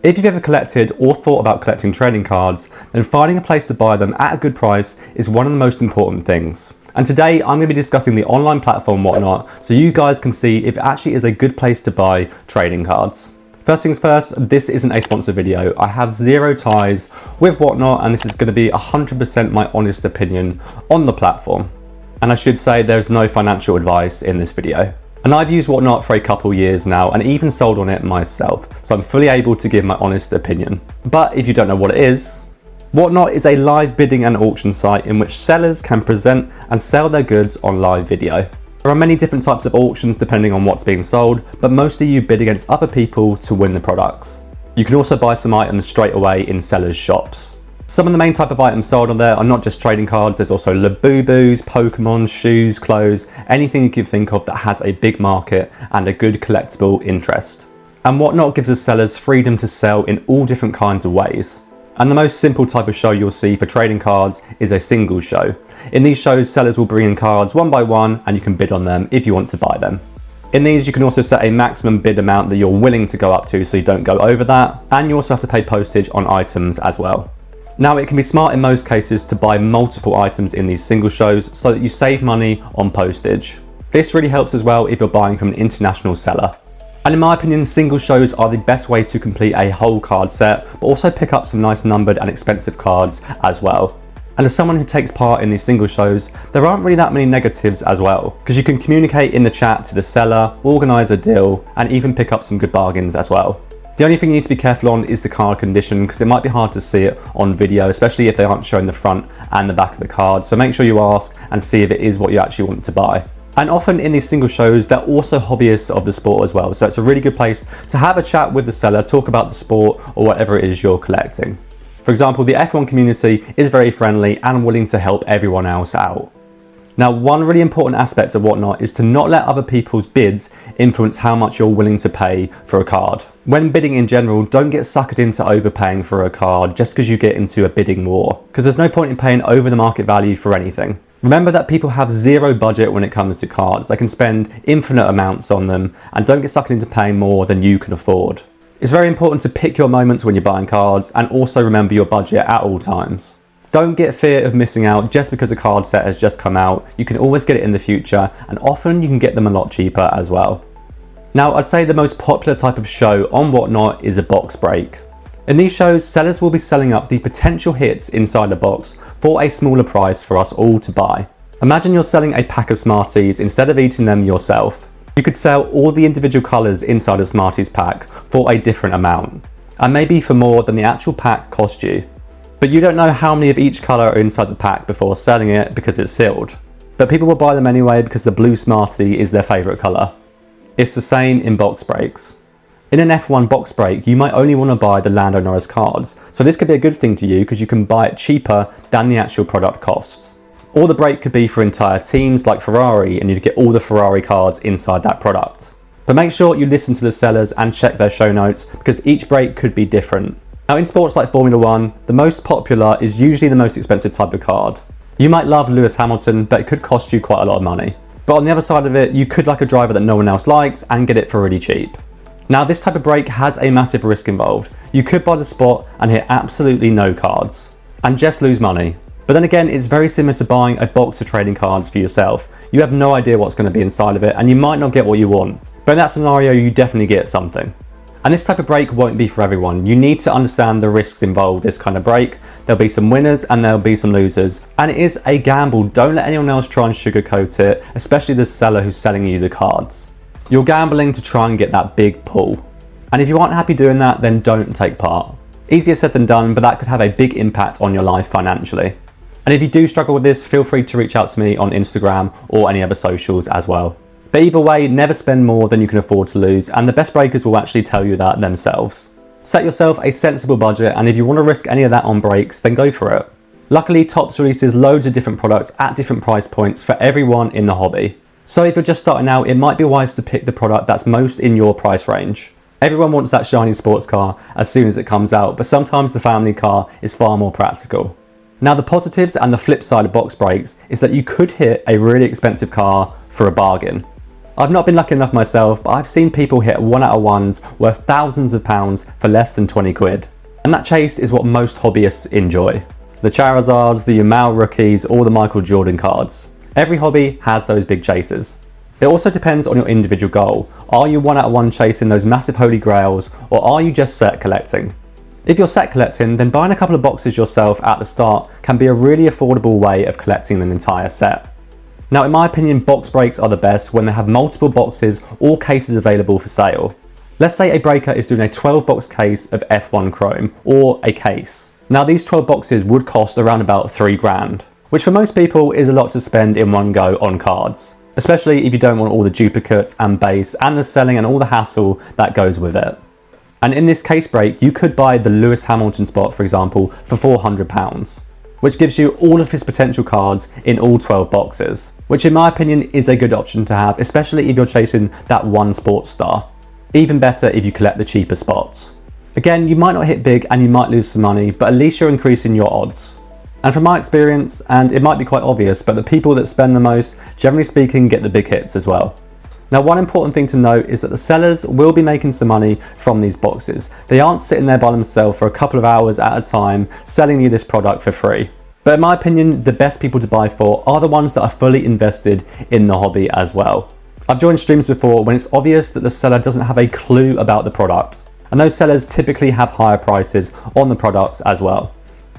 If you've ever collected or thought about collecting trading cards, then finding a place to buy them at a good price is one of the most important things. And today I'm going to be discussing the online platform Whatnot so you guys can see if it actually is a good place to buy trading cards. First things first, this isn't a sponsored video. I have zero ties with Whatnot and this is going to be 100% my honest opinion on the platform. And I should say there's no financial advice in this video. And I've used Whatnot for a couple years now and even sold on it myself, so I'm fully able to give my honest opinion. But if you don't know what it is, Whatnot is a live bidding and auction site in which sellers can present and sell their goods on live video. There are many different types of auctions depending on what's being sold, but mostly you bid against other people to win the products. You can also buy some items straight away in sellers' shops. Some of the main type of items sold on there are not just trading cards, there's also Labubus, Pokemon, shoes, clothes, anything you can think of that has a big market and a good collectible interest. And Whatnot gives the sellers freedom to sell in all different kinds of ways. And the most simple type of show you'll see for trading cards is a single show. In these shows, sellers will bring in cards one by one and you can bid on them if you want to buy them. In these, you can also set a maximum bid amount that you're willing to go up to so you don't go over that, and you also have to pay postage on items as well. Now, it can be smart in most cases to buy multiple items in these single shows so that you save money on postage. This really helps as well if you're buying from an international seller. And in my opinion, single shows are the best way to complete a whole card set, but also pick up some nice numbered and expensive cards as well. And as someone who takes part in these single shows, there aren't really that many negatives as well, because you can communicate in the chat to the seller, organise a deal, and even pick up some good bargains as well. The only thing you need to be careful on is the card condition, because it might be hard to see it on video, especially if they aren't showing the front and the back of the card. So make sure you ask and see if it is what you actually want to buy. And often in these single shows, they're also hobbyists of the sport as well. So it's a really good place to have a chat with the seller, talk about the sport or whatever it is you're collecting. For example, the F1 community is very friendly and willing to help everyone else out. Now, one really important aspect of Whatnot is to not let other people's bids influence how much you're willing to pay for a card. When bidding in general, don't get suckered into overpaying for a card just because you get into a bidding war, because there's no point in paying over the market value for anything. Remember that people have zero budget when it comes to cards. They can spend infinite amounts on them, and don't get suckered into paying more than you can afford. It's very important to pick your moments when you're buying cards and also remember your budget at all times. Don't get fear of missing out just because a card set has just come out. You can always get it in the future, and often you can get them a lot cheaper as well. Now, I'd say the most popular type of show on Whatnot is a box break. In these shows, sellers will be selling up the potential hits inside a box for a smaller price for us all to buy. Imagine you're selling a pack of Smarties instead of eating them yourself. You could sell all the individual colours inside a Smarties pack for a different amount, and maybe for more than the actual pack cost you. But you don't know how many of each colour are inside the pack before selling it because it's sealed. But people will buy them anyway because the blue Smartie is their favourite colour. It's the same in box breaks. In an F1 box break, you might only want to buy the Lando Norris cards, so this could be a good thing to you because you can buy it cheaper than the actual product costs. Or the break could be for entire teams like Ferrari and you'd get all the Ferrari cards inside that product. But make sure you listen to the sellers and check their show notes because each break could be different. Now, in sports like Formula 1, the most popular is usually the most expensive type of card. You might love Lewis Hamilton, but it could cost you quite a lot of money. But on the other side of it, you could like a driver that no one else likes and get it for really cheap. Now, this type of break has a massive risk involved. You could buy the spot and hit absolutely no cards and just lose money. But then again, it's very similar to buying a box of trading cards for yourself. You have no idea what's going to be inside of it and you might not get what you want. But in that scenario, you definitely get something. And this type of break won't be for everyone. You need to understand the risks involved this kind of break. There'll be some winners and there'll be some losers. And it is a gamble. Don't let anyone else try and sugarcoat it, especially the seller who's selling you the cards. You're gambling to try and get that big pull. And if you aren't happy doing that, then don't take part. Easier said than done, but that could have a big impact on your life financially. And if you do struggle with this, feel free to reach out to me on Instagram or any other socials as well. But either way, never spend more than you can afford to lose, and the best breakers will actually tell you that themselves. Set yourself a sensible budget, and if you want to risk any of that on breaks, then go for it. Luckily, Topps releases loads of different products at different price points for everyone in the hobby. So if you're just starting out, it might be wise to pick the product that's most in your price range. Everyone wants that shiny sports car as soon as it comes out, but sometimes the family car is far more practical. Now, the positives and the flip side of box breaks is that you could hit a really expensive car for a bargain. I've not been lucky enough myself, but I've seen people hit 1/1s worth thousands of pounds for less than 20 quid. And that chase is what most hobbyists enjoy. The Charizards, the Yamal rookies, or the Michael Jordan cards. Every hobby has those big chases. It also depends on your individual goal. Are you 1/1 chasing those massive holy grails, or are you just set collecting? If you're set collecting, then buying a couple of boxes yourself at the start can be a really affordable way of collecting an entire set. Now, in my opinion, box breaks are the best when they have multiple boxes or cases available for sale. Let's say a breaker is doing a 12 box case of F1 Chrome, or a case. Now, these 12 boxes would cost around about 3 grand, which for most people is a lot to spend in one go on cards, especially if you don't want all the duplicates and base and the selling and all the hassle that goes with it. And in this case break, you could buy the Lewis Hamilton spot, for example, for £400, which gives you all of his potential cards in all 12 boxes, which in my opinion is a good option to have, especially if you're chasing that one sports star. Even better if you collect the cheaper spots. Again, you might not hit big and you might lose some money, but at least you're increasing your odds. And from my experience, and it might be quite obvious, but the people that spend the most, generally speaking, get the big hits as well. Now, one important thing to note is that the sellers will be making some money from these boxes. They aren't sitting there by themselves for a couple of hours at a time selling you this product for free. But in my opinion, the best people to buy for are the ones that are fully invested in the hobby as well. I've joined streams before when it's obvious that the seller doesn't have a clue about the product. And those sellers typically have higher prices on the products as well.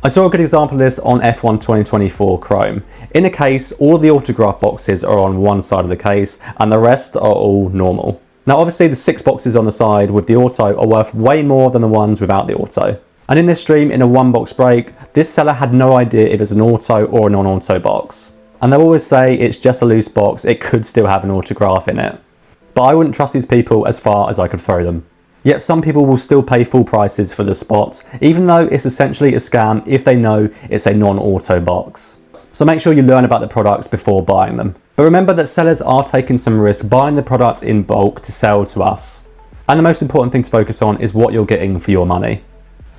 I saw a good example of this on F1 2024 Chrome. In a case, all the autograph boxes are on one side of the case and the rest are all normal. Now obviously the 6 boxes on the side with the auto are worth way more than the ones without the auto. And in this stream, in a 1 box break, this seller had no idea if it's an auto or a non-auto box. And they'll always say it's just a loose box, it could still have an autograph in it. But I wouldn't trust these people as far as I could throw them. Yet some people will still pay full prices for the spots, even though it's essentially a scam if they know it's a non-auto box. So make sure you learn about the products before buying them. But remember that sellers are taking some risk buying the products in bulk to sell to us. And the most important thing to focus on is what you're getting for your money.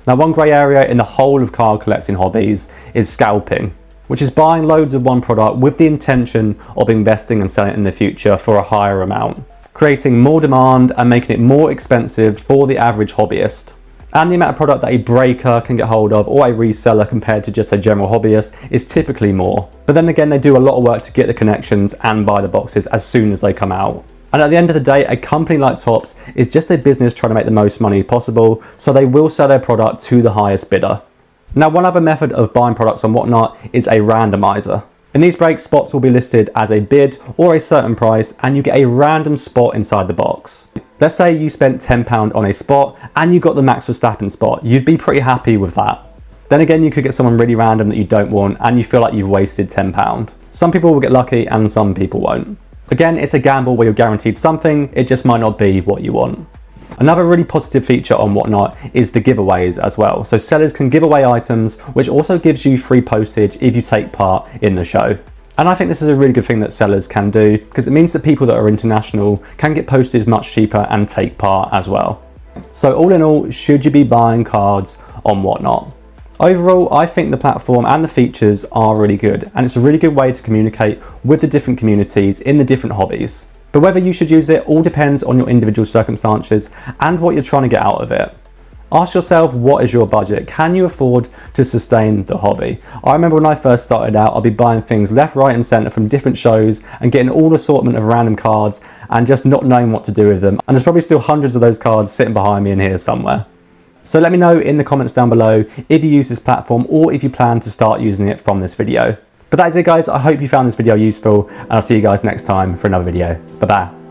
Now, one grey area in the whole of card collecting hobbies is scalping, which is buying loads of one product with the intention of investing and selling it in the future for a higher amount, creating more demand and making it more expensive for the average hobbyist. And the amount of product that a breaker can get hold of or a reseller compared to just a general hobbyist is typically more. But then again, they do a lot of work to get the connections and buy the boxes as soon as they come out. And at the end of the day, a company like Topps is just a business trying to make the most money possible, so they will sell their product to the highest bidder. Now, one other method of buying products on Whatnot is a randomizer. In these breaks, spots will be listed as a bid or a certain price, and you get a random spot inside the box. Let's say you spent £10 on a spot and you got the Max Verstappen spot. You'd be pretty happy with that. Then again, you could get someone really random that you don't want and you feel like you've wasted £10. Some people will get lucky and some people won't. Again, it's a gamble where you're guaranteed something, it just might not be what you want. Another really positive feature on Whatnot is the giveaways as well. So sellers can give away items, which also gives you free postage if you take part in the show. And I think this is a really good thing that sellers can do, because it means that people that are international can get postage much cheaper and take part as well. So all in all, should you be buying cards on Whatnot? Overall, I think the platform and the features are really good, and it's a really good way to communicate with the different communities in the different hobbies. But whether you should use it all depends on your individual circumstances and what you're trying to get out of it. Ask yourself, what is your budget? Can you afford to sustain the hobby? I remember when I first started out, I'd be buying things left, right and centre from different shows and getting all assortment of random cards and just not knowing what to do with them. And there's probably still hundreds of those cards sitting behind me in here somewhere. So let me know in the comments down below if you use this platform or if you plan to start using it from this video. But that is it guys, I hope you found this video useful and I'll see you guys next time for another video. Bye bye.